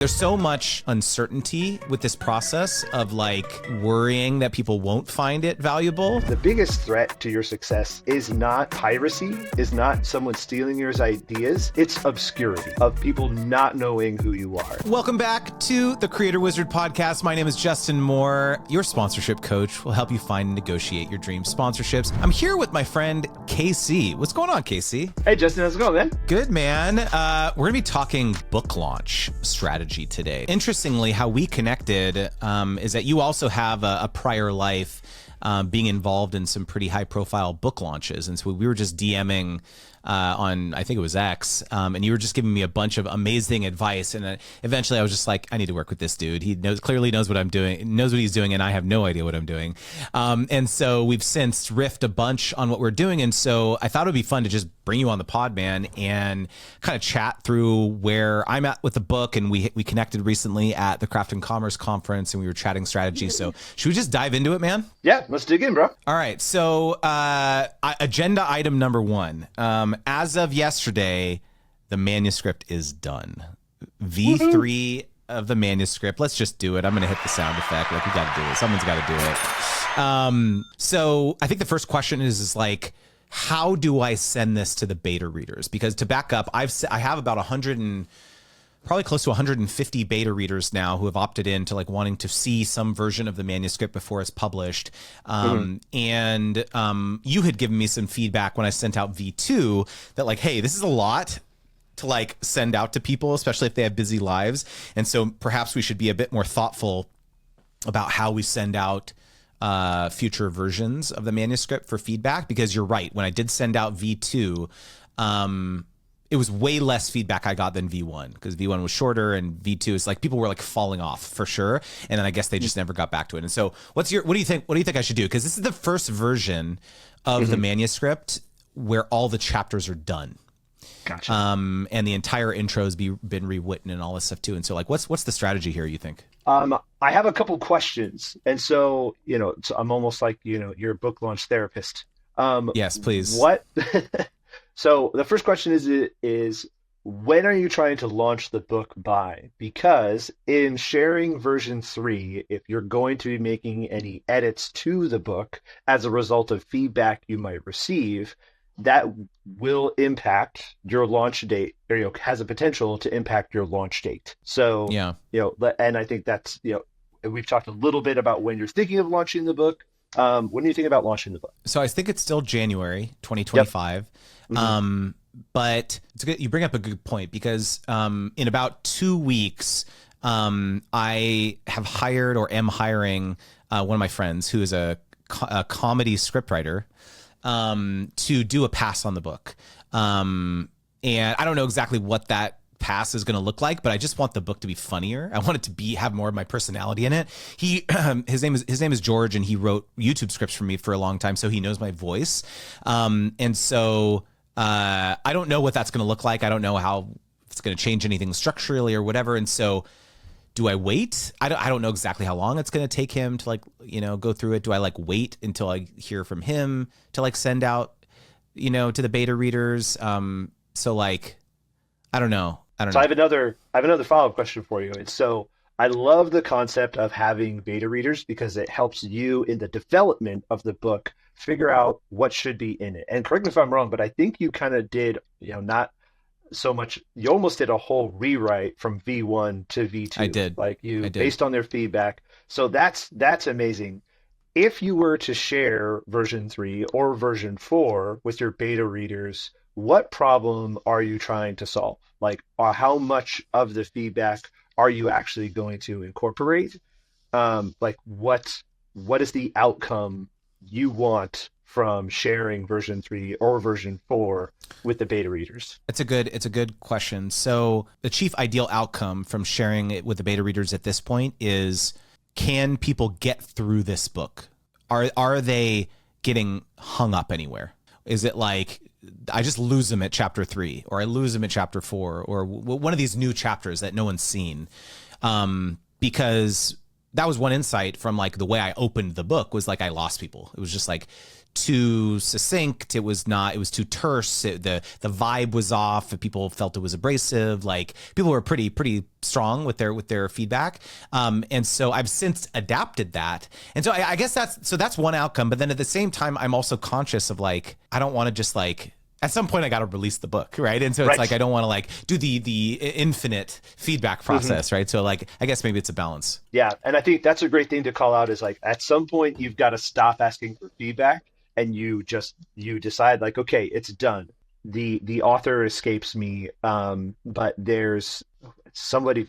There's so much uncertainty with this process of like worrying that people won't find it valuable. The biggest threat to your success is not piracy, is not someone stealing your ideas. It's obscurity of people not knowing who you are. Welcome back to the Creator Wizard podcast. My name is Justin Moore. Your sponsorship coach will help you find and negotiate your dream sponsorships. I'm here with my friend KC. What's going on, KC? Hey, Justin, how's it going, man? Good, man. We're going to be talking book launch strategy today. Interestingly, how we connected is that you also have a prior life being involved in some pretty high profile book launches. And so we were just DMing on, I think it was X, and you were just giving me a bunch of amazing advice. And eventually I was just like, I need to work with this dude. He clearly knows what I'm doing, knows what he's doing, and I have no idea what I'm doing. And so we've since riffed a bunch on what we're doing. And so I thought it would be fun to just bring you on the pod, man, and kind of chat through where I'm at with the book. And we connected recently at the Craft and Commerce conference, and we were chatting strategy. So should we just dive into it, man? Yeah, let's dig in, bro. All right. So agenda item number one. As of yesterday, the manuscript is done. V3 of the manuscript. Let's just do it. I'm going to hit the sound effect. Like, we got to do it. Someone's got to do it. So I think the first question is like, how do I send this to the beta readers? Because to back up, I have about 100 and probably close to 150 beta readers now who have opted in to like wanting to see some version of the manuscript before it's published. And you had given me some feedback when I sent out V2 that like, hey, this is a lot to like send out to people, especially if they have busy lives. And so perhaps we should be a bit more thoughtful about how we send out future versions of the manuscript for feedback, because you're right. When I did send out V2, it was way less feedback I got than V1, because V1 was shorter and V2 is like people were like falling off for sure. And then I guess they just never got back to it. And so what do you think I should do? Because this is the first version of the manuscript where all the chapters are done. Gotcha. And the entire intro has been rewritten and all this stuff too. And so like, what's the strategy here, you think? I have a couple questions. And so, I'm almost like, you're a book launch therapist. Yes, please. What? So the first question is when are you trying to launch the book by? Because in sharing version 3, if you're going to be making any edits to the book as a result of feedback you might receive, that will impact your launch date, or has a potential to impact your launch date. So, yeah, and I think that's, we've talked a little bit about when you're thinking of launching the book. When do you think about launching the book? So I think it's still January 2025. Yep. But it's good. You bring up a good point, because in about 2 weeks, I have hired or am hiring one of my friends who is a comedy scriptwriter to do a pass on the book. And I don't know exactly what that pass is going to look like, but I just want the book to be funnier. I want it to have more of my personality in it. His name is George, and he wrote YouTube scripts for me for a long time, so he knows my voice. And so I don't know what that's going to look like. I don't know how it's going to change anything structurally or whatever. And so do I wait? I don't know exactly how long it's going to take him to like, go through it. Do I like wait until I hear from him to like send out, to the beta readers? So like, I don't know. So I have another follow-up question for you. And so I love the concept of having beta readers, because it helps you in the development of the book figure out what should be in it. And correct me if I'm wrong, but I think you kind of did, not so much, you almost did a whole rewrite from V1 to V2. I did. Based on their feedback. So that's amazing. If you were to share version 3 or version 4 with your beta readers, what problem are you trying to solve? Like, how much of the feedback are you actually going to incorporate? Like, what is the outcome you want from sharing version 3 or version 4 with the beta readers? It's a good question. So the chief ideal outcome from sharing it with the beta readers at this point is, can people get through this book? Are they getting hung up anywhere? Is it like, I just lose them at chapter 3, or I lose them at chapter 4, or one of these new chapters that no one's seen? Because that was one insight from like the way I opened the book, was like I lost people. It was just like too succinct. It was too terse. The vibe was off. People felt it was abrasive. Like, people were pretty strong with their feedback. And so I've since adapted that. And so I guess that's one outcome. But then at the same time, I'm also conscious of, like, I don't want to just, like, at some point I got to release the book, right? And so it's like, I don't want to, like, do the infinite feedback process, right? So, like, I guess maybe it's a balance. Yeah, and I think that's a great thing to call out, is, like, at some point you've got to stop asking for feedback, and you decide, like, okay, it's done. The author escapes me, but there's somebody.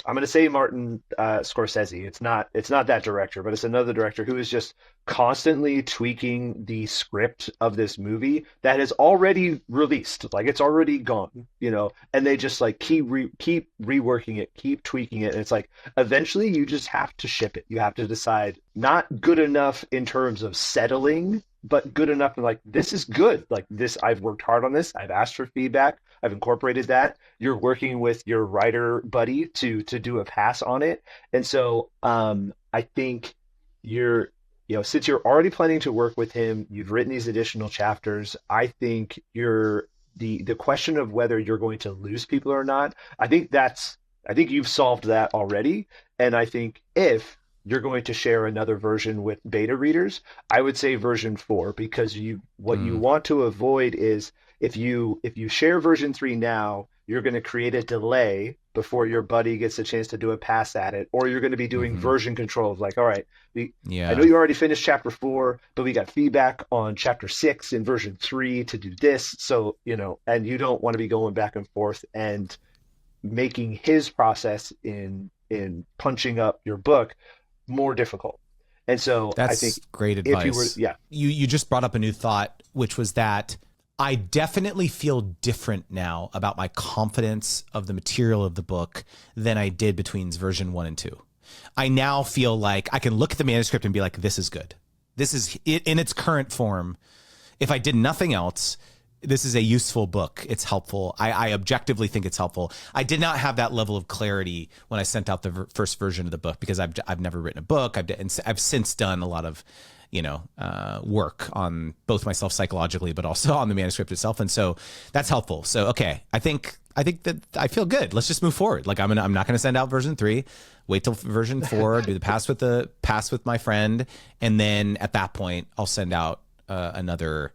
I'm going to say Martin Scorsese. It's not that director, but it's another director who is just constantly tweaking the script of this movie that is already released, like, it's already gone, and they just, like, keep reworking it, keep tweaking it, and it's like, eventually you just have to ship it. You have to decide, not good enough in terms of settling, but good enough to, like, this is good. Like, this, I've worked hard on this. I've asked for feedback. I've incorporated that. You're working with your writer buddy to do a pass on it. And so I think since you're already planning to work with him, you've written these additional chapters. I think the question of whether you're going to lose people or not, I think you've solved that already. And I think if you're going to share another version with beta readers, I would say version 4, because what you want to avoid is, if you share version 3 now, you're going to create a delay before your buddy gets a chance to do a pass at it, or you're going to be doing version controls. Like, all right, I know you already finished chapter 4, but we got feedback on chapter 6 in version 3 to do this. So, and you don't want to be going back and forth and making his process in punching up your book more difficult. And so that's, I think, great advice. You just brought up a new thought, which was that I definitely feel different now about my confidence of the material of the book than I did between version 1 and 2. I now feel like I can look at the manuscript and be like, this is good. This is it in its current form. If I did nothing else, this is a useful book. It's helpful. I objectively think it's helpful. I did not have that level of clarity when I sent out the first version of the book, because I've never written a book. I've since done a lot of work on both myself psychologically, but also on the manuscript itself. And so that's helpful. So, okay. I think that I feel good. Let's just move forward. Like, I'm not going to send out version 3, wait till version 4, do the pass with my friend. And then at that point I'll send out another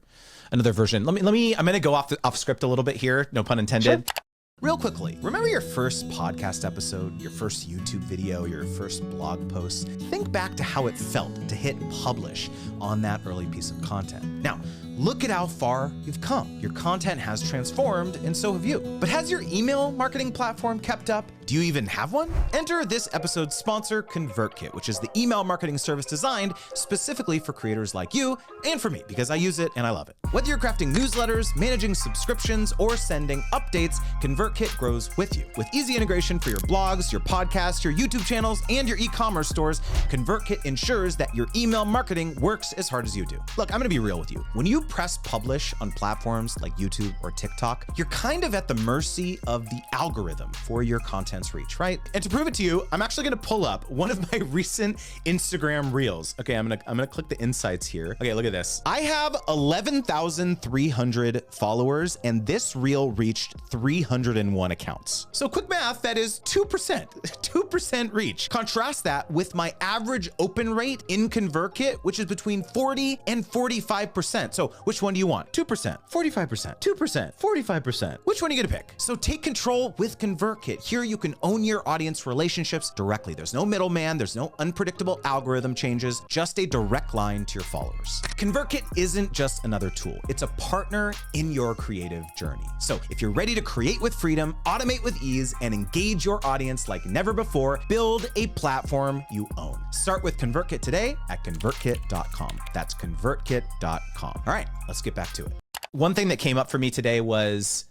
version. I'm going to go off script a little bit here. No pun intended. Sure. Real quickly, remember your first podcast episode, your first YouTube video, your first blog post? Think back to how it felt to hit publish on that early piece of content. Now, look at how far you've come. Your content has transformed, and so have you. But has your email marketing platform kept up? Do you even have one? Enter this episode's sponsor, ConvertKit, which is the email marketing service designed specifically for creators like you and for me, because I use it and I love it. Whether you're crafting newsletters, managing subscriptions, or sending updates, ConvertKit grows with you. With easy integration for your blogs, your podcasts, your YouTube channels, and your e-commerce stores, ConvertKit ensures that your email marketing works as hard as you do. Look, I'm gonna be real with you. When you press publish on platforms like YouTube or TikTok, you're kind of at the mercy of the algorithm for your content's reach, right? And to prove it to you, I'm actually gonna pull up one of my recent Instagram reels. Okay, I'm gonna click the insights here. Okay, look at this. I have 11,300 followers, and this reel reached 301 accounts. So quick math, that is 2%, 2% reach. Contrast that with my average open rate in ConvertKit, which is between 40 and 45%. So which one do you want? 2%, 45%, 2%, 45%. Which one are you gonna pick? So take control with ConvertKit. Here you can own your audience relationships directly. There's no middleman, there's no unpredictable algorithm changes, just a direct line to your followers. ConvertKit isn't just another tool, it's a partner in your creative journey. So if you're ready to create with freedom, automate with ease, and engage your audience like never before, build a platform you own. Start with ConvertKit today at convertkit.com. That's convertkit.com. All right, let's get back to it. One thing that came up for me today was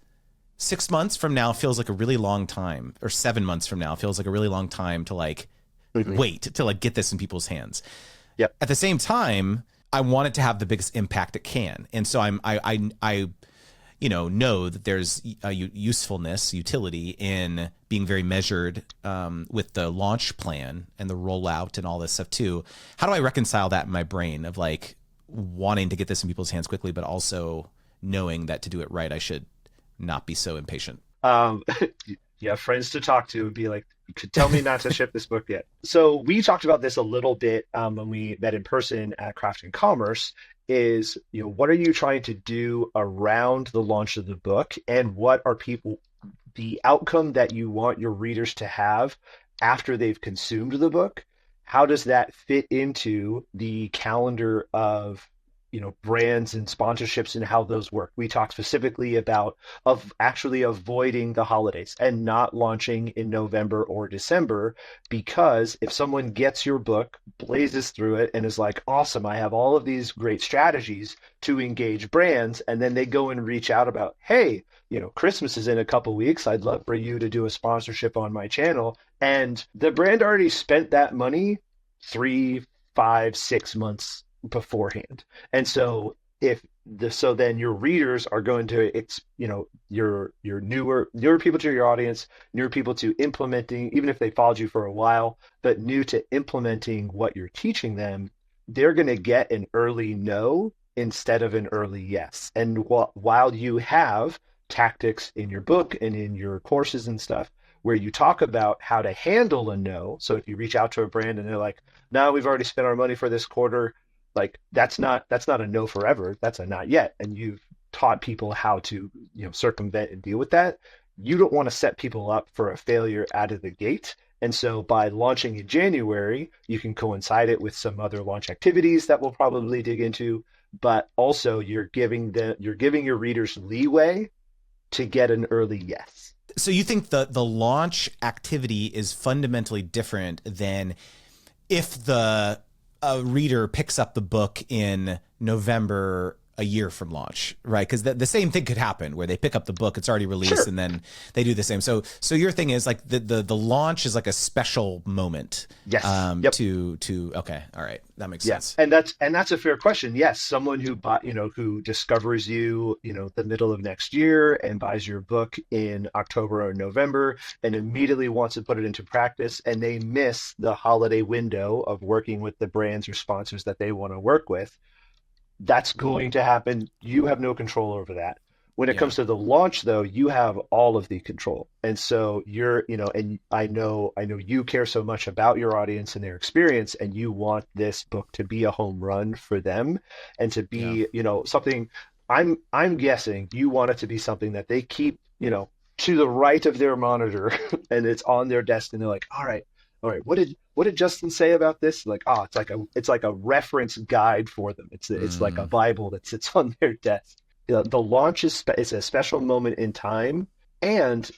6 months from now feels like a really long time, or 7 months from now feels like a really long time to wait to get this in people's hands. Yep. At the same time, I want it to have the biggest impact it can. And so I know that there's a utility in being very measured with the launch plan and the rollout and all this stuff too. How do I reconcile that in my brain of like, wanting to get this in people's hands quickly, but also knowing that to do it right, I should not be so impatient. Um, you have friends to talk to and be like, you could tell me not to ship this book yet. So we talked about this a little bit when we met in person at Craft and Commerce is, what are you trying to do around the launch of the book, and what are the outcome that you want your readers to have after they've consumed the book? How does that fit into the calendar of brands and sponsorships and how those work? We talked specifically about actually avoiding the holidays and not launching in November or December, because if someone gets your book, blazes through it, and is like, awesome, I have all of these great strategies to engage brands, and then they go and reach out about, hey, Christmas is in a couple weeks, I'd love for you to do a sponsorship on my channel. And the brand already spent that money 3, 5, 6 months beforehand. And so then your readers are going to, your newer people to your audience, newer people to implementing, even if they followed you for a while, but new to implementing what you're teaching them, they're going to get an early no instead of an early yes. And while you have tactics in your book and in your courses and stuff where you talk about how to handle a no. So if you reach out to a brand and they're like, no, we've already spent our money for this quarter, like that's not a no forever. That's a not yet. And you've taught people how to, circumvent and deal with that. You don't want to set people up for a failure out of the gate. And so by launching in January, you can coincide it with some other launch activities that we'll probably dig into, but also you're giving your readers leeway to get an early yes. So you think the launch activity is fundamentally different than if the reader picks up the book in November a year from launch, right? Because the same thing could happen where they pick up the book, it's already released, Sure. and then they do the same. So your thing is like the launch is like a special moment. Yes. Yep. Okay, all right, that makes Yes, sense. and that's a fair question. Yes, someone who who discovers you, the middle of next year and buys your book in October or November and immediately wants to put it into practice, and they miss the holiday window of working with the brands or sponsors that they want to work with. That's going to happen. You have no control over that. When it comes to the launch, though, you have all of the control. And so and I know you care so much about your audience and their experience, and you want this book to be a home run for them and to be, something. I'm guessing you want it to be something that they keep, to the right of their monitor and it's on their desk, and they're like, all right, what did Justin say about this? Like, it's like a reference guide for them. It's like a Bible that sits on their desk. The launch is a special moment in time, and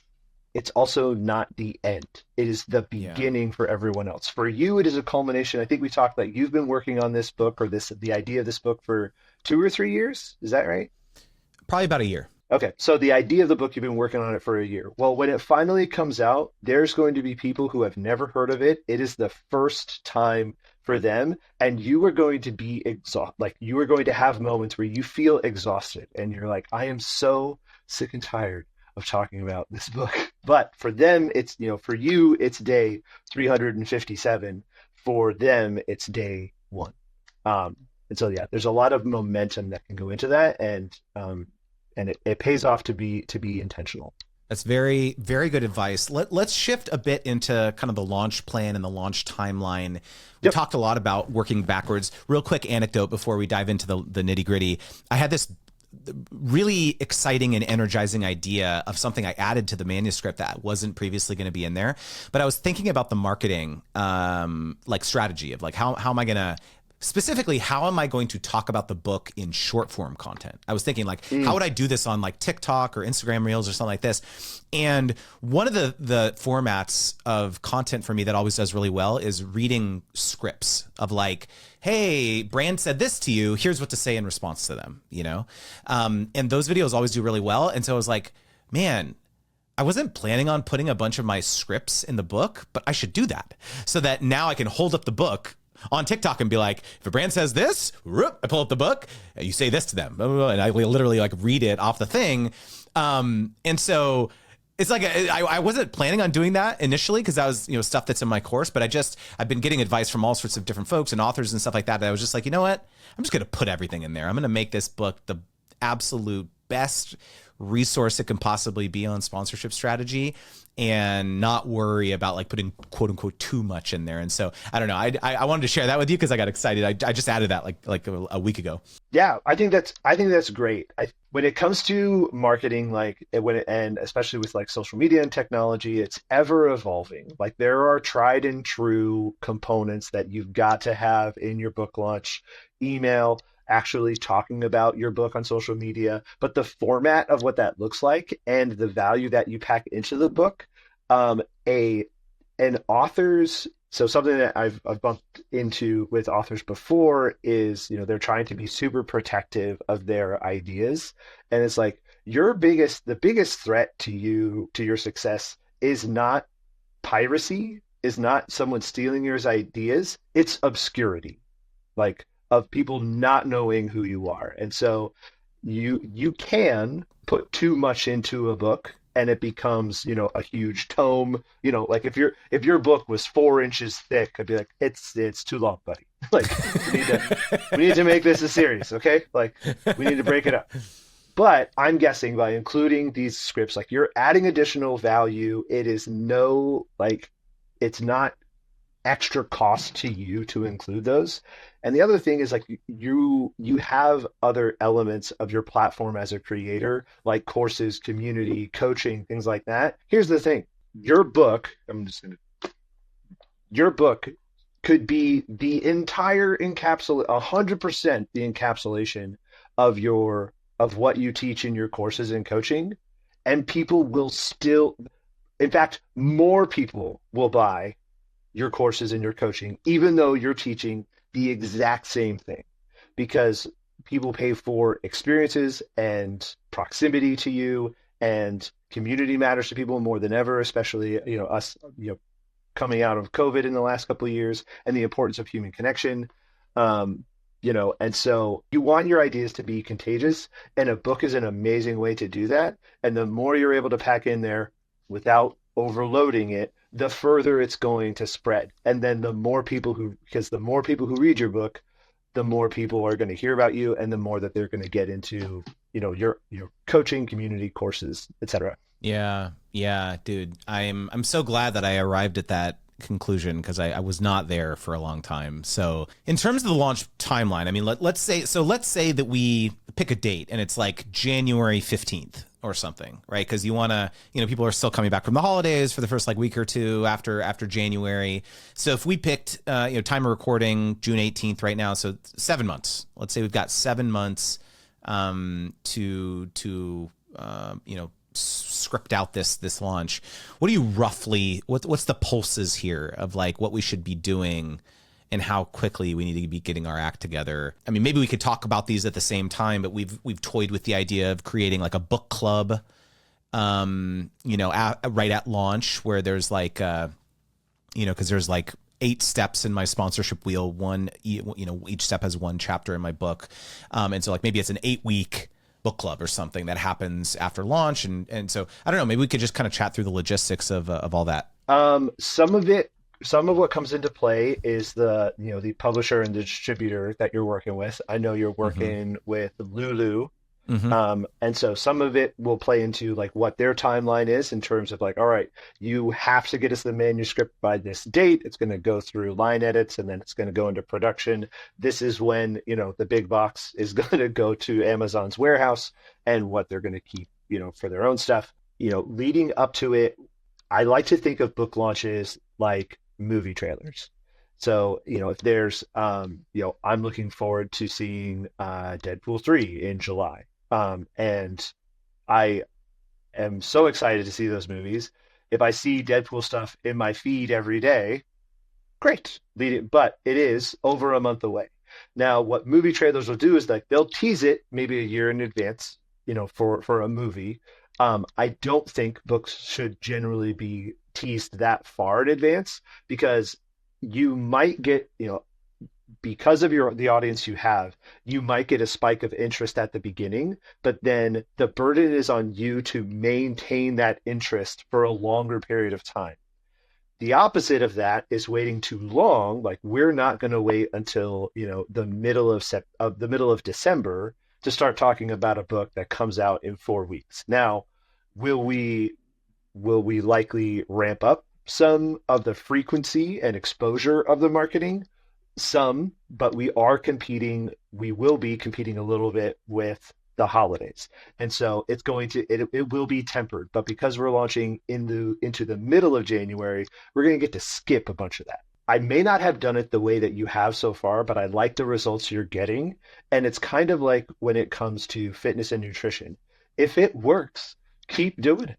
it's also not the end. It is the beginning for everyone else. For you, it is a culmination. I think we talked like you've been working on this book or the idea of this book for 2 or 3 years. Is that right? Probably about a year. Okay, so the idea of the book, you've been working on it for a year. Well, when it finally comes out, there's going to be people who have never heard of it. It is the first time for them, and you are going to be exhausted. Like, you are going to have moments where you feel exhausted, and you're like, I am so sick and tired of talking about this book. But for them, it's, for you, it's day 357. For them, it's day 1. And so, there's a lot of momentum that can go into that, and it pays off to be intentional. That's very, very good advice. Let's shift a bit into kind of the launch plan and the launch timeline. We talked a lot about working backwards. Real quick anecdote before we dive into the nitty gritty. I had this really exciting and energizing idea of something I added to the manuscript that wasn't previously going to be in there. But I was thinking about the marketing strategy of like, how am I going to specifically, how am I going to talk about the book in short form content? I was thinking like, how would I do this on like TikTok or Instagram Reels or something like this? And one of the formats of content for me that always does really well is reading scripts of like, hey, brand said this to you, here's what to say in response to them, and those videos always do really well. And so I was like, man, I wasn't planning on putting a bunch of my scripts in the book, but I should do that so that now I can hold up the book on TikTok and be like, if a brand says this, I pull up the book, you say this to them, and I literally like read it off the thing. And so It's like I wasn't planning on doing that initially because that was stuff that's in my course, but I've been getting advice from all sorts of different folks and authors and stuff like that. That I was just like, you know what, I'm just gonna put everything in there. I'm gonna make this book the absolute best resource it can possibly be on sponsorship strategy, and not worry about like putting quote unquote too much in there. And so I don't know. I wanted to share that with you because I got excited. I just added that like a week ago. Yeah, I think that's great. When it comes to marketing, like and especially with like social media and technology, it's ever evolving. Like there are tried and true components that you've got to have in your book launch, email, actually talking about your book on social media, but the format of what that looks like and the value that you pack into the book, a an author's so something that I've bumped into with authors before is, they're trying to be super protective of their ideas. And it's like the biggest threat to your success is not piracy, is not someone stealing your ideas, it's obscurity, like of people not knowing who you are. And so you can put too much into a book and it becomes, a huge tome. Like if your book was 4 inches thick, I'd be like, it's too long, buddy. Like we need to make this a series, okay? Like we need to break it up. But I'm guessing by including these scripts, like you're adding additional value. It is no like it's not extra cost to you to include those. And the other thing is like you have other elements of your platform as a creator, like courses, community, coaching, things like that. Here's the thing. Your book could be the entire 100% the encapsulation of what you teach in your courses and coaching, and people will still, in fact, more people will buy your courses and your coaching, even though you're teaching the exact same thing, because people pay for experiences and proximity to you, and community matters to people more than ever, especially, us, coming out of COVID in the last couple of years, and the importance of human connection. And so you want your ideas to be contagious, and a book is an amazing way to do that. And the more you're able to pack in there without overloading it, the further it's going to spread. And then because the more people who read your book, the more people are going to hear about you, and the more that they're going to get into, your coaching, community, courses, etc. Yeah, yeah, dude. I'm so glad that I arrived at that conclusion because I was not there for a long time. So in terms of the launch timeline, I mean, let's say that we pick a date and it's like January 15th or something, right? Because you want to, people are still coming back from the holidays for the first like week or two after January. So if we picked, time of recording June 18th right now, so 7 months. Let's say we've got 7 months to script out this launch. What do you roughly what's the pulses here of like what we should be doing and how quickly we need to be getting our act together? I mean, maybe we could talk about these at the same time, but we've toyed with the idea of creating like a book club, right at launch, where there's like because there's like 8 steps in my sponsorship wheel. Each step has one chapter in my book, and so like maybe it's an 8-week book club or something that happens after launch. And so I don't know, maybe we could just kind of chat through the logistics of all that. Some of what comes into play is the publisher and the distributor that you're working with. I know you're working with Lulu. And so some of it will play into like what their timeline is in terms of like, all right, you have to get us the manuscript by this date. It's going to go through line edits and then it's going to go into production. This is when, the big box is going to go to Amazon's warehouse and what they're going to keep, for their own stuff. Leading up to it, I like to think of book launches like movie trailers. So, if there's, I'm looking forward to seeing Deadpool 3 in July. And I am so excited to see those movies. If I see Deadpool stuff in my feed every day, great. But it is over a month away. Now, what movie trailers will do is like they'll tease it maybe a year in advance, for a movie. I don't think books should generally be teased that far in advance, because you might get, because of the audience you have, you might get a spike of interest at the beginning, but then the burden is on you to maintain that interest for a longer period of time. The opposite of that is waiting too long. Like we're not going to wait until, the middle of December to start talking about a book that comes out in 4 weeks. Now, will we likely ramp up some of the frequency and exposure of the marketing? Some, but we will be competing a little bit with the holidays. And so it will be tempered, but because we're launching into the middle of January, we're going to get to skip a bunch of that. I may not have done it the way that you have so far, but I like the results you're getting. And it's kind of like when it comes to fitness and nutrition. If it works, keep doing it.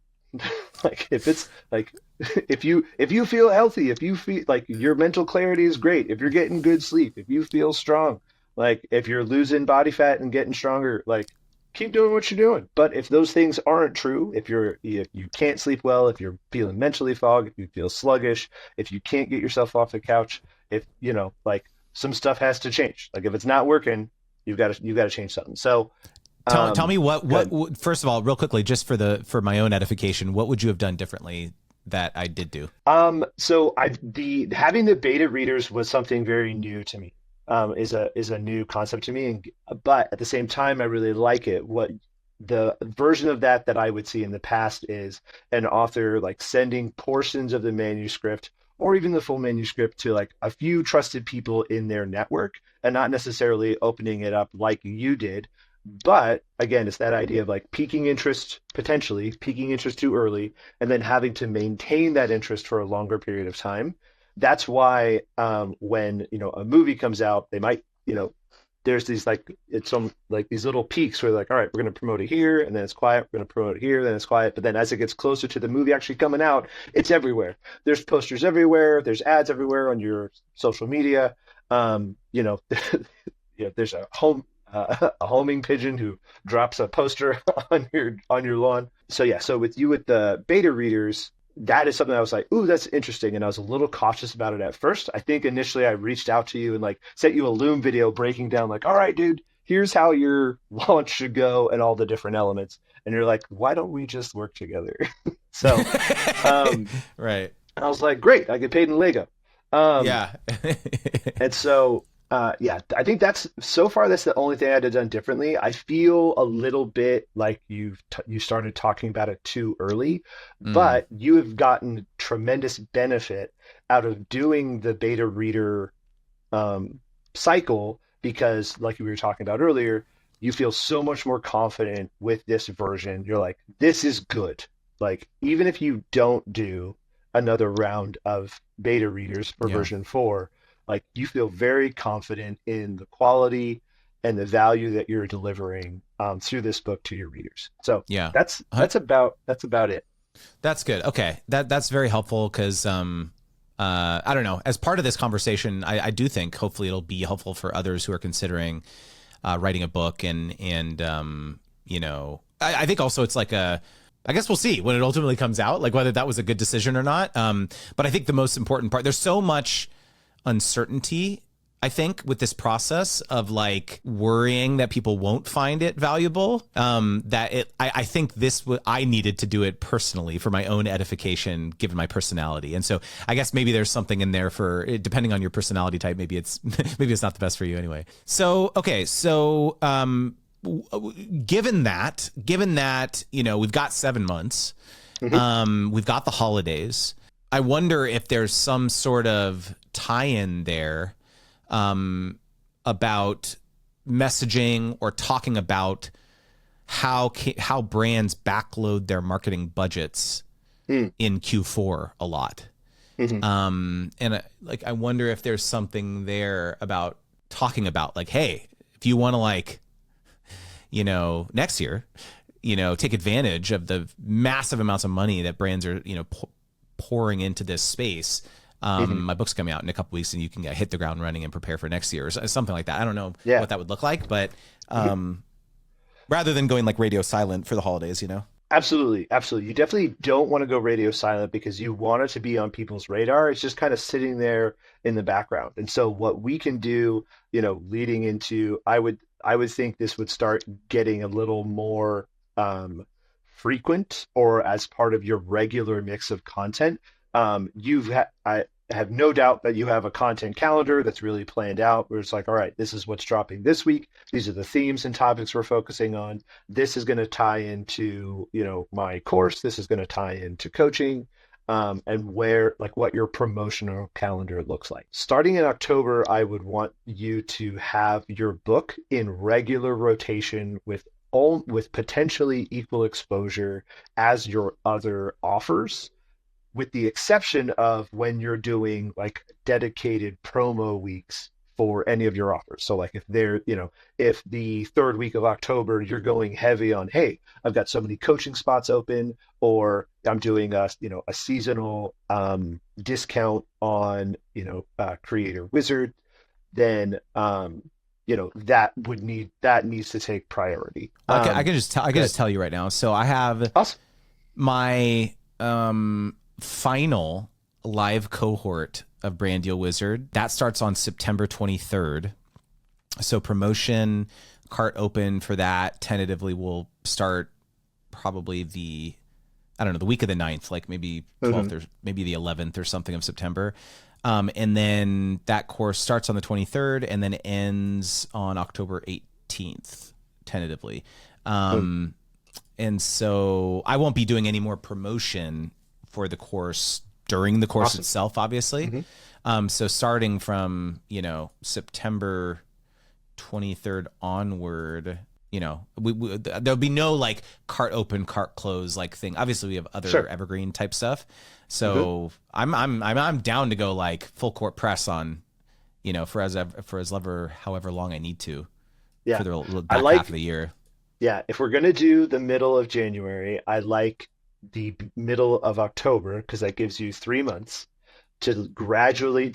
Like if it's like if you feel healthy, if you feel like your mental clarity is great, if you're getting good sleep, if you feel strong, like if you're losing body fat and getting stronger, like keep doing what you're doing. But if those things aren't true, if you can't sleep well, if you're feeling mentally fogged, if you feel sluggish, if you can't get yourself off the couch, if like some stuff has to change. Like if it's not working, you've got to change something. So tell me what first of all, real quickly, just for my own edification, what would you have done differently that I did do? So having the beta readers was something very new to me. Is a new concept to me, but at the same time, I really like it. What the version of that I would see in the past is an author like sending portions of the manuscript or even the full manuscript to like a few trusted people in their network and not necessarily opening it up like you did. But again, it's that idea of like potentially peaking interest too early, and then having to maintain that interest for a longer period of time. That's why when a movie comes out, they might there's these these little peaks where like, all right, we're going to promote it here, and then it's quiet. We're going to promote it here, then it's quiet. But then as it gets closer to the movie actually coming out, it's everywhere. There's posters everywhere. There's ads everywhere on your social media. There's a homing pigeon who drops a poster on your lawn. So with the beta readers, that is something I was like, ooh, that's interesting. And I was a little cautious about it at first. I think initially I reached out to you and like sent you a Loom video breaking down like, all right, dude, here's how your launch should go and all the different elements. And you're like, why don't we just work together? So, right. I was like, great, I get paid in Lego. Yeah. And so, I think that's the only thing I'd have done differently. I feel a little bit like you started talking about it too early, but you have gotten tremendous benefit out of doing the beta reader cycle because, like we were talking about earlier, you feel so much more confident with this version. You're like, this is good. Like, even if you don't do another round of beta readers for version 4, like you feel very confident in the quality and the value that you're delivering through this book to your readers. So that's about it. That's good. Okay. That's very helpful because I don't know, as part of this conversation, I do think hopefully it'll be helpful for others who are considering writing a book and I think also it's like I guess we'll see when it ultimately comes out, like whether that was a good decision or not. But I think the most important part, there's so much uncertainty, I think, with this process of like worrying that people won't find it valuable, I think I needed to do it personally for my own edification, given my personality. And so I guess maybe there's something in there for, depending on your personality type, maybe it's not the best for you anyway. So, okay. So, given that, we've got 7 months, we've got the holidays. I wonder if there's some sort of tie-in there about messaging or talking about how brands backload their marketing budgets in Q4 a lot. And I wonder if there's something there about talking about like, hey, if you want to next year, take advantage of the massive amounts of money that brands are, pouring into this space. My book's coming out in a couple weeks and you can hit the ground running and prepare for next year or something like that. I don't know what that would look like, but rather than going like radio silent for the holidays, Absolutely, absolutely. You definitely don't want to go radio silent because you want it to be on people's radar. It's just kind of sitting there in the background. And so what we can do, leading into, I would think this would start getting a little more frequent or as part of your regular mix of content. I have no doubt that you have a content calendar that's really planned out where it's like, all right, this is what's dropping this week. These are the themes and topics we're focusing on. This is going to tie into my course. This is going to tie into coaching, and where like what your promotional calendar looks like. Starting in October, I would want you to have your book in regular rotation with potentially equal exposure as your other offers, with the exception of when you're doing like dedicated promo weeks for any of your offers. So like if the third week of October you're going heavy on, hey, I've got so many coaching spots open, or I'm doing a seasonal discount on Creator Wizard, then that needs to take priority. I can just tell you right now. So I have Awesome. my final live cohort of Brand Deal Wizard that starts on September 23rd. So promotion cart open for that tentatively will start probably the week of the 9th, like maybe 12th or maybe the 11th or something of September. And then that course starts on the 23rd and then ends on October 18th tentatively. And so I won't be doing any more promotion for the course during the course itself, obviously. So starting from, September 23rd onward, there'll be no like cart open, cart close like thing. Obviously we have other evergreen type stuff. So I'm down to go like full court press on, however long I need to for the back half of the year. Yeah, if we're gonna do the middle of January, I like the middle of October because that gives you 3 months to gradually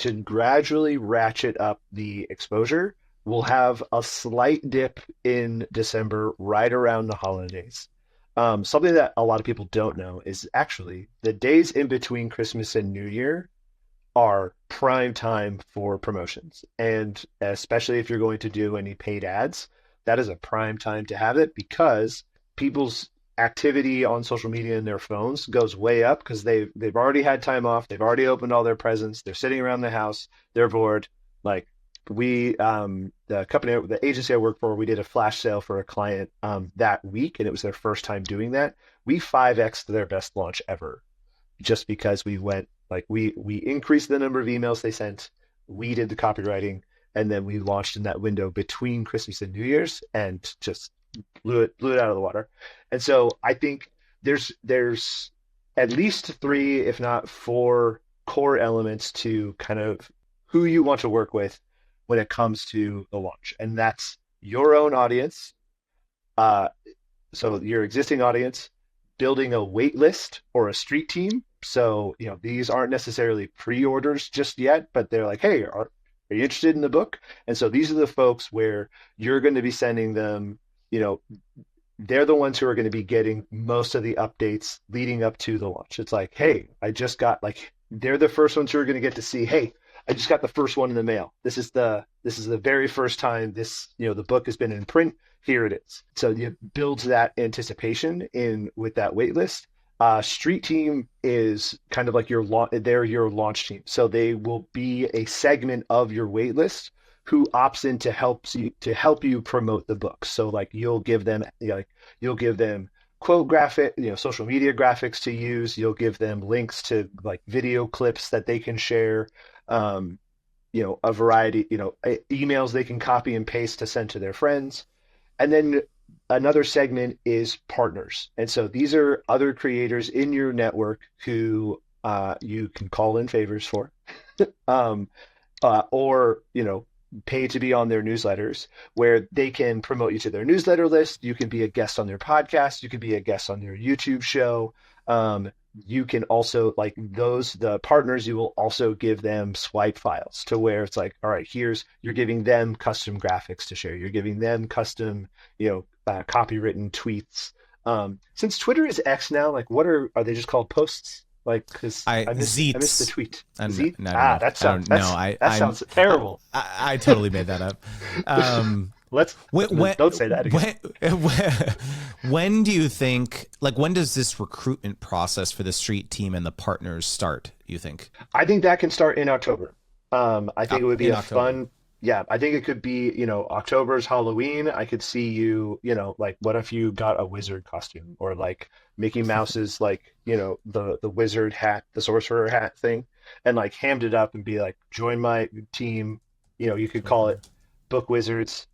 ratchet up the exposure. We'll have a slight dip in December right around the holidays. Something that a lot of people don't know is actually the days in between Christmas and New Year are prime time for promotions. And especially if you're going to do any paid ads, that is a prime time to have it because people's activity on social media and their phones goes way up because they've already had time off, they've already opened all their presents, they're sitting around the house, they're bored. Like the agency I work for, we did a flash sale for a client that week, and it was their first time doing that. We 5x'd their best launch ever just because we went like we increased the number of emails they sent, we did the copywriting, and then we launched in that window between Christmas and New Year's and just blew it out of the water. And so I think there's at least three, if not four, core elements to kind of who you want to work with when it comes to the launch, and that's your own audience. Uh, so your existing audience, building a wait list or a street team. So, these aren't necessarily pre-orders just yet, but they're like, hey, are you interested in the book? And so these are the folks where you're going to be sending them, they're the ones who are going to be getting most of the updates leading up to the launch. It's like, hey, they're the first ones who are going to get to see, hey, I just got the first one in the mail. This is the very first time the book has been in print. Here it is. So you builds that anticipation in with that wait list. Street team is kind of like they're your launch team. So they will be a segment of your wait list who opts in to help you promote the book. So like you'll give them quote graphic, social media graphics to use. You'll give them links to like video clips that they can share. A variety, emails they can copy and paste to send to their friends. And then another segment is partners. And so these are other creators in your network who you can call in favors for, or pay to be on their newsletters, where they can promote you to their newsletter list. You can be a guest on their podcast. You can be a guest on their YouTube show. You can also, like the partners, you will also give them swipe files to where it's like, all right, you're giving them custom graphics to share. You're giving them custom, copywritten tweets Since Twitter is X now, like what are they just called posts? Like, because I missed the Zeets. tweet. And Z? I don't Ah, know. I don't know. that sounds terrible. I totally made that up. Let's When, don't say that again. when do you think, like, when does this recruitment process for the street team and the partners start, you think? I think that can start in October. I think it would be In a October. fun, yeah, I think it could be, October's Halloween. I could see you, like what if you got a wizard costume or like Mickey Mouse's like, the wizard hat, the sorcerer hat thing, and like hammed it up and be like, join my team. You could call it Book Wizards,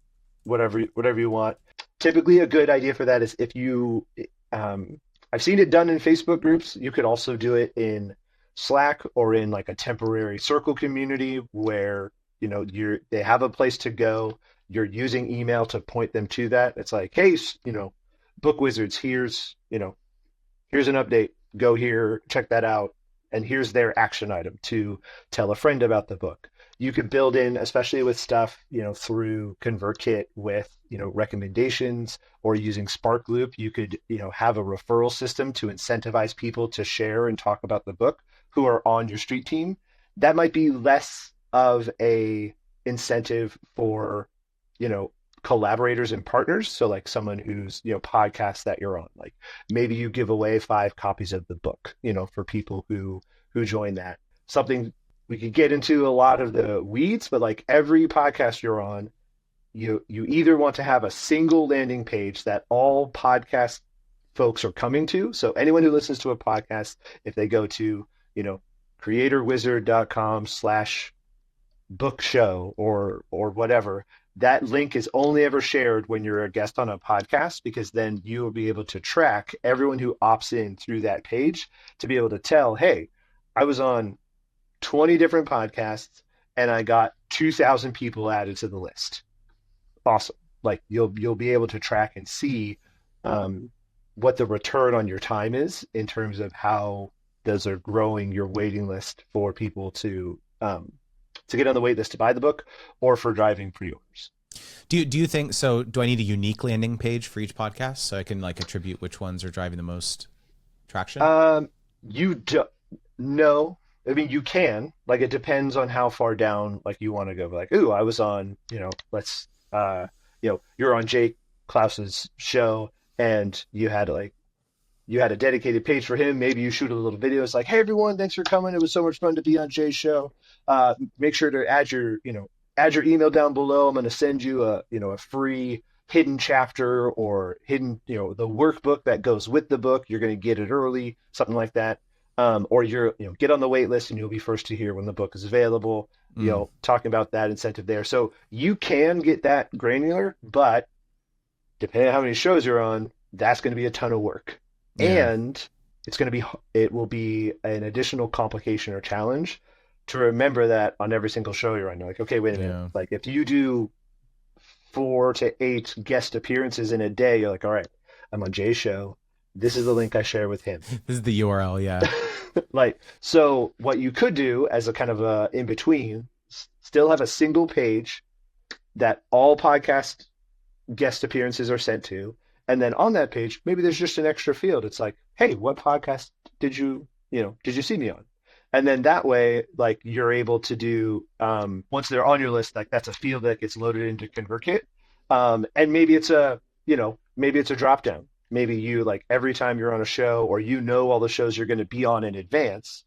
whatever you want. Typically, a good idea for that is if you, I've seen it done in Facebook groups. You could also do it in Slack or in like a temporary circle community where they have a place to go. You're using email to point them to that. It's like, hey, Book Wizards, here's an update. Go here, check that out, and here's their action item to tell a friend about the book. You could build in, especially with stuff, through ConvertKit with, recommendations or using Spark Loop, you could, have a referral system to incentivize people to share and talk about the book who are on your street team. That might be less of a incentive for, you know, collaborators and partners. So like someone who's, podcasts that you're on, like maybe you give away 5 copies of the book, for people who join that. Something we could get into a lot of the weeds, but like every podcast you're on, you either want to have a single landing page that all podcast folks are coming to. So anyone who listens to a podcast, if they go to, creatorwizard.com/book show or whatever, that link is only ever shared when you're a guest on a podcast, because then you will be able to track everyone who opts in through that page to be able to tell, hey, I was on 20 different podcasts and I got 2,000 people added to the list. Awesome. Like you'll be able to track and see what the return on your time is in terms of how those are growing your waiting list for people to get on the wait list to buy the book or for driving pre-orders. Do you think so? Do I need a unique landing page for each podcast so I can like attribute which ones are driving the most traction? You don't know. I mean, you can. Like, it depends on how far down like you want to go. Like, ooh, I was on, you're on Jake Klaus's show, and you had a dedicated page for him. Maybe you shoot a little video. It's like, hey everyone, thanks for coming. It was so much fun to be on Jay's show. Make sure to add your email down below. I'm going to send you a free hidden chapter or hidden, the workbook that goes with the book. You're going to get it early, something like that. Or get on the wait list and you'll be first to hear when the book is available. Talking about that incentive there. So you can get that granular, but depending on how many shows you're on, that's going to be a ton of work. Yeah. And it will be an additional complication or challenge to remember that on every single show you're on. You're like, okay, wait a minute. Yeah. Like if you do 4 to 8 guest appearances in a day, you're like, all right, I'm on Jay's show. This is the link I share with him. This is the URL. Yeah. So what you could do as a kind of a in between, still have a single page that all podcast guest appearances are sent to. And then on that page, maybe there's just an extra field. It's like, hey, what podcast did you see me on? And then that way, like you're able to do, once they're on your list, like that's a field that gets loaded into ConvertKit. And maybe it's a drop down. Maybe you like every time you're on a show or all the shows you're going to be on in advance,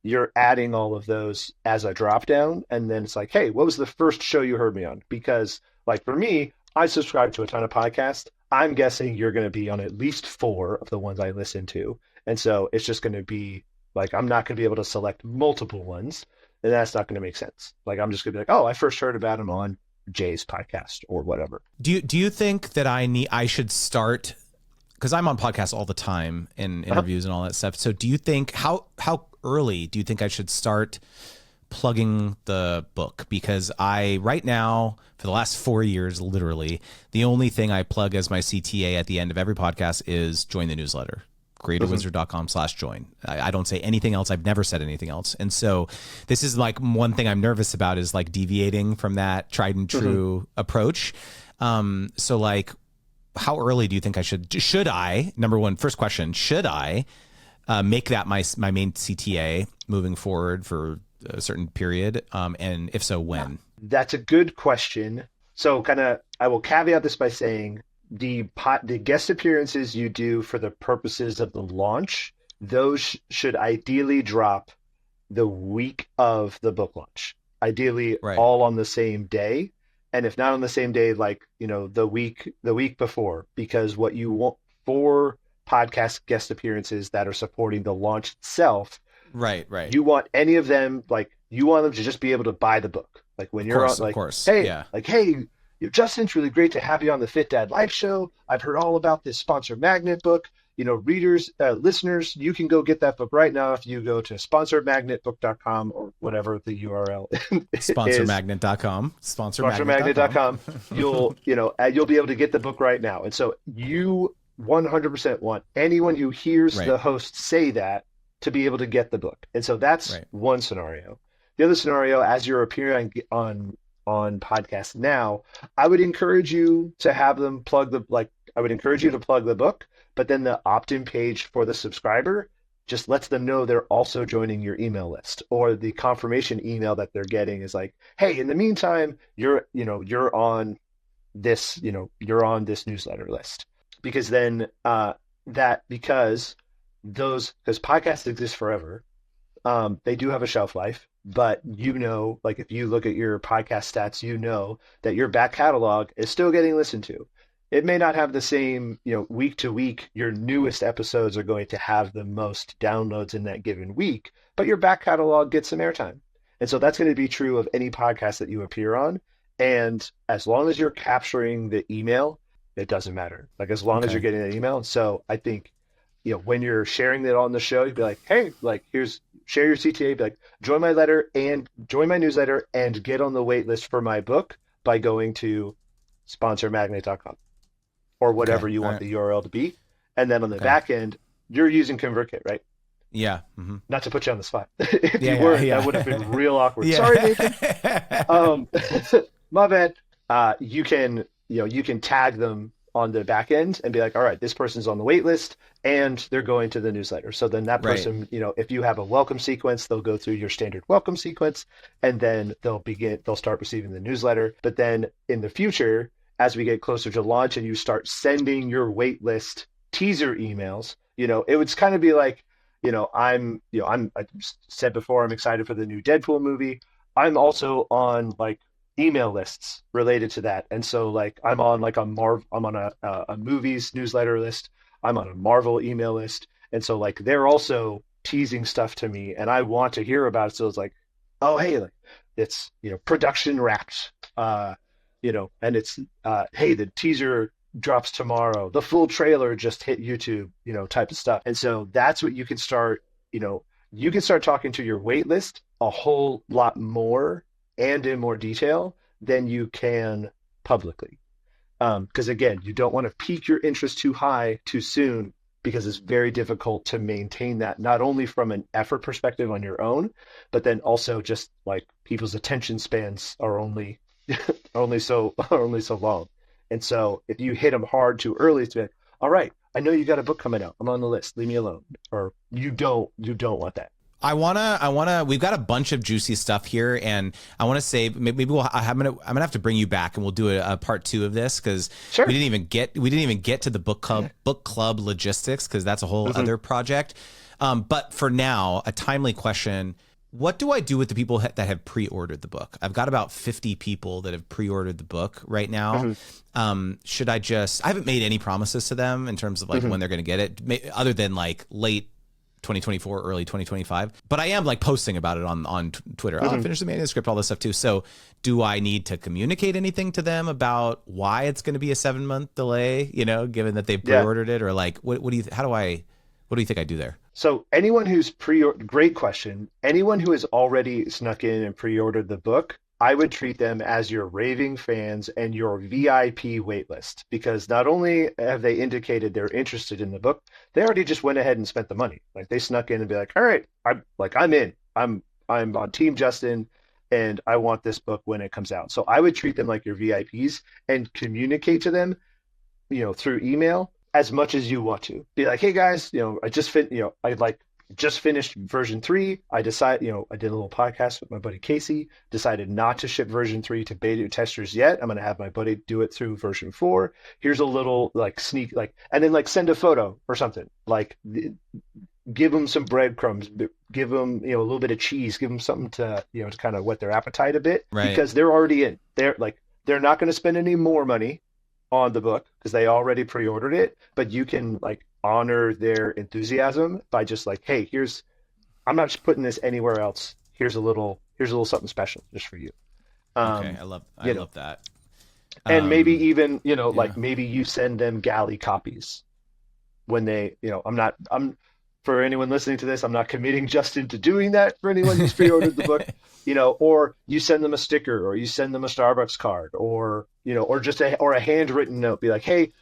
you're adding all of those as a drop down. And then it's like, hey, what was the first show you heard me on? Because like for me, I subscribe to a ton of podcasts. I'm guessing you're going to be on at least 4 of the ones I listen to. And so it's just going to be like, I'm not going to be able to select multiple ones. And that's not going to make sense. Like, I'm just going to be like, oh, I first heard about him on Jay's podcast or whatever. Do you think that I should start, because I'm on podcasts all the time and interviews and all that stuff. So do you think how early do you think I should start plugging the book? Because right now for the last 4 years, literally the only thing I plug as my CTA at the end of every podcast is join the newsletter, creatorwizard.com/join. I don't say anything else. I've never said anything else. And so this is like one thing I'm nervous about is like deviating from that tried and true approach. So like, how early do you think I should I, number one, first question, should I make that my main CTA moving forward for a certain period? And if so, when? That's a good question. So I will caveat this by saying the guest appearances you do for the purposes of the launch, those should ideally drop the week of the book launch, ideally Right. all on the same day. And if not on the same day, like, the week before, because what you want for podcast guest appearances that are supporting the launch itself, Right. Right. you want any of them, like, you want them to just be able to buy the book. Like when you're on, Of like, course. hey, Yeah. Justin, it's really great to have you on the Fit Dad Live show. I've heard all about this sponsor magnet book. Readers, listeners, you can go get that book right now if you go to sponsormagnetbook.com or whatever the URL is. Sponsormagnet.com. Sponsormagnet.com. You'll be able to get the book right now. And so you 100% want anyone who hears Right. the host say that to be able to get the book. And so that's Right. one scenario. The other scenario, as you're appearing on podcasts now, I would encourage you to have them I would encourage you to plug the book, but then the opt-in page for the subscriber just lets them know they're also joining your email list, or the confirmation email that they're getting is like, hey, in the meantime, you're on this newsletter list. Because then because podcasts exist forever, they do have a shelf life, but like if you look at your podcast stats, that your back catalog is still getting listened to. It may not have the same, week to week, your newest episodes are going to have the most downloads in that given week, but your back catalog gets some airtime. And so that's going to be true of any podcast that you appear on. And as long as you're capturing the email, it doesn't matter. Like as long as you're getting that email. So I think, when you're sharing it on the show, you'd be like, hey, like share your CTA, be like, join my newsletter and get on the wait list for my book by going to sponsormagnet.com or whatever you want the URL to be. And then on the back end, you're using ConvertKit, right? Yeah. Mm-hmm. Not to put you on the spot. If you weren't, that would have been real awkward. Yeah. Sorry, Nathan. My bad. You can tag them on the back end and be like, all right, this person's on the wait list and they're going to the newsletter. So then that person, if you have a welcome sequence, they'll go through your standard welcome sequence and then they'll start receiving the newsletter. But then in the future, as we get closer to launch and you start sending your wait list teaser emails, it would kind of be like, I said before, I'm excited for the new Deadpool movie. I'm also on like email lists related to that. And so like I'm on like I'm on a movies newsletter list. I'm on a Marvel email list. And so like they're also teasing stuff to me and I want to hear about it. So it's like, oh, hey, like it's, production wrapped, and it's, hey, the teaser drops tomorrow. The full trailer just hit YouTube, type of stuff. And so that's what you can start, you can start talking to your wait list a whole lot more and in more detail than you can publicly. Because again, you don't want to pique your interest too high too soon because it's very difficult to maintain that, not only from an effort perspective on your own, but then also just like people's attention spans are only so long. And so if you hit them hard too early, it's like, all right, I know you got a book coming out. I'm on the list. Leave me alone. Or you don't want that. We've got a bunch of juicy stuff here, and I want to say maybe I'm gonna have to bring you back, and we'll do a part 2 of this because we didn't even get to the book club logistics because that's a whole other project. But for now, a timely question: what do I do with the people that have pre-ordered the book? I've got about 50 people that have pre-ordered the book right now. Should I I haven't made any promises to them in terms of like when they're going to get it, other than like late 2024, early 2025. But I am like posting about it on Twitter. I'll finish the manuscript, all this stuff too. So do I need to communicate anything to them about why it's going to be a 7-month delay, given that they pre-ordered it, or like, what do you think I do there? So anyone who's great question. Anyone who has already snuck in and pre-ordered the book, I would treat them as your raving fans and your VIP waitlist, because not only have they indicated they're interested in the book, they already just went ahead and spent the money. Like they snuck in and be like, all right, I'm in. I'm on Team Justin and I want this book when it comes out. So I would treat them like your VIPs and communicate to them through email as much as you want to. Be like, hey guys, I just finished version 3. I did a little podcast with my buddy Casey, decided not to ship version 3 to beta testers yet. I'm going to have my buddy do it through version 4. Here's a little like sneak, like, and then like send a photo or something. Like, give them some breadcrumbs, give them, a little bit of cheese, give them something to kind of whet their appetite a bit, Right. because they're already in. They're not going to spend any more money on the book because they already pre-ordered it, but you can like honor their enthusiasm by just like, hey, I'm not just putting this anywhere else. Here's a little something special just for you. Okay. Um, I you know, love that. and maybe Um, even, yeah. like maybe you send them galley copies when they, I'm for anyone listening to this, I'm not committing Justin to doing that for anyone who's pre-ordered the book, or you send them a sticker or you send them a Starbucks card or just a handwritten note, be like, hey,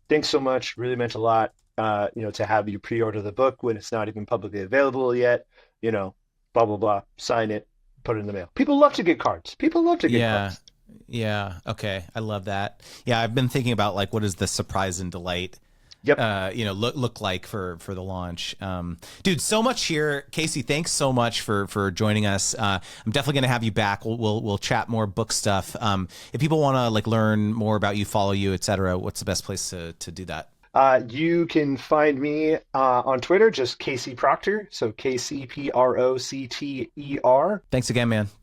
thanks so much, really meant a lot, to have you pre-order the book when it's not even publicly available yet, blah, blah, blah, sign it, put it in the mail. People love to get cards. People love to get Yeah. cards. Yeah. Okay. I love that. Yeah. I've been thinking about like, what is the surprise and delight Yep. look like for the launch. Dude, so much here. Casey, thanks so much for joining us. I'm definitely gonna have you back. We'll chat more book stuff. If people want to like learn more about you, follow you, etc., what's the best place to do that? You can find me on Twitter, just Casey Procter. So KCPROCTER. Thanks again, man.